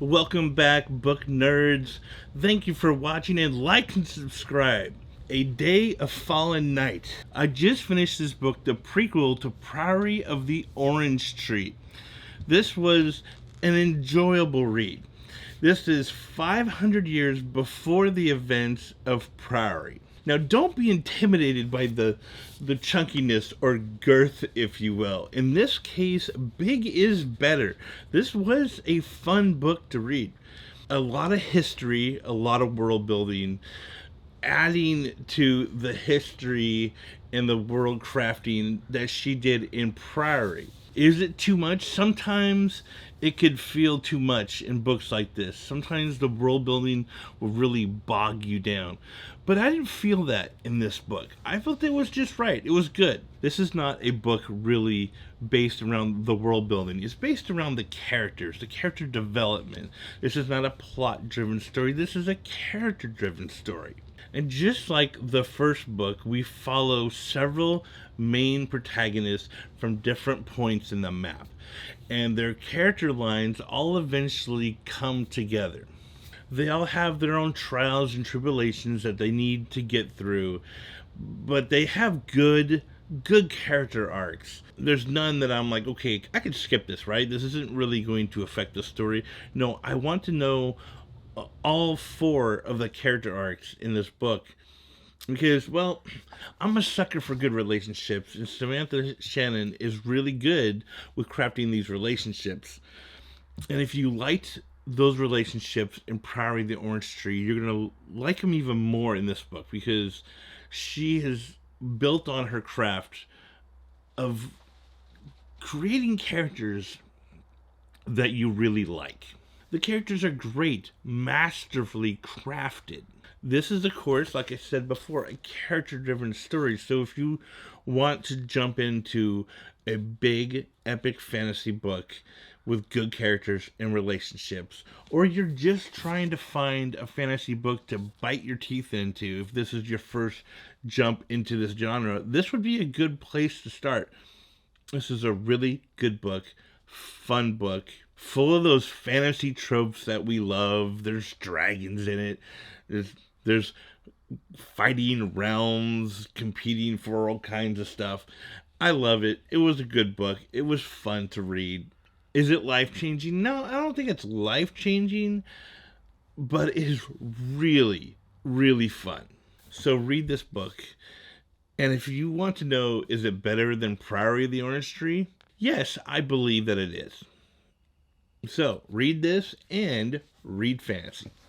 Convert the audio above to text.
Welcome back, book nerds. Thank you for watching and like and subscribe. A Day of Fallen Night. I just finished this book, the prequel to Priory of the Orange Tree. This was an enjoyable read. This is 500 years before the events of Priory. Now, don't be intimidated by the chunkiness or girth, if you will. In this case, big is better. This was a fun book to read. A lot of history, a lot of world building, adding to the history and the world crafting that she did in Priory. Is it too much? Sometimes it could feel too much in books like this. Sometimes the world building will really bog you down. But I didn't feel that in this book. I felt it was just right. It was good. This is not a book really based around the world building. It's based around the characters, the character development. This is not a plot driven story. This is a character driven story. And just like the first book, we follow several main protagonists from different points in the map. And their character lines all eventually come together. They all have their own trials and tribulations that they need to get through, but they have good character arcs. There's none that I'm like, okay, I could skip this, right? This isn't really going to affect the story. No, I want to know all four of the character arcs in this book because, well, I'm a sucker for good relationships, and Samantha Shannon is really good with crafting these relationships. And if you liked those relationships in Priory of the Orange Tree, you're going to like them even more in this book because she has built on her craft of creating characters that you really like. The characters are great, masterfully crafted. This is, of course, like I said before, a character-driven story. So if you want to jump into a big, epic fantasy book with good characters and relationships, or you're just trying to find a fantasy book to bite your teeth into, if this is your first jump into this genre, this would be a good place to start. This is a really good book, fun book, full of those fantasy tropes that we love. There's dragons in it. There's fighting realms, competing for all kinds of stuff. I love it. It was a good book. It was fun to read. Is it life-changing? No, I don't think it's life-changing, but it is really, really fun. So read this book. And if you want to know, is it better than Priory of the Orange Tree? Yes, I believe that it is. So read this and read fantasy.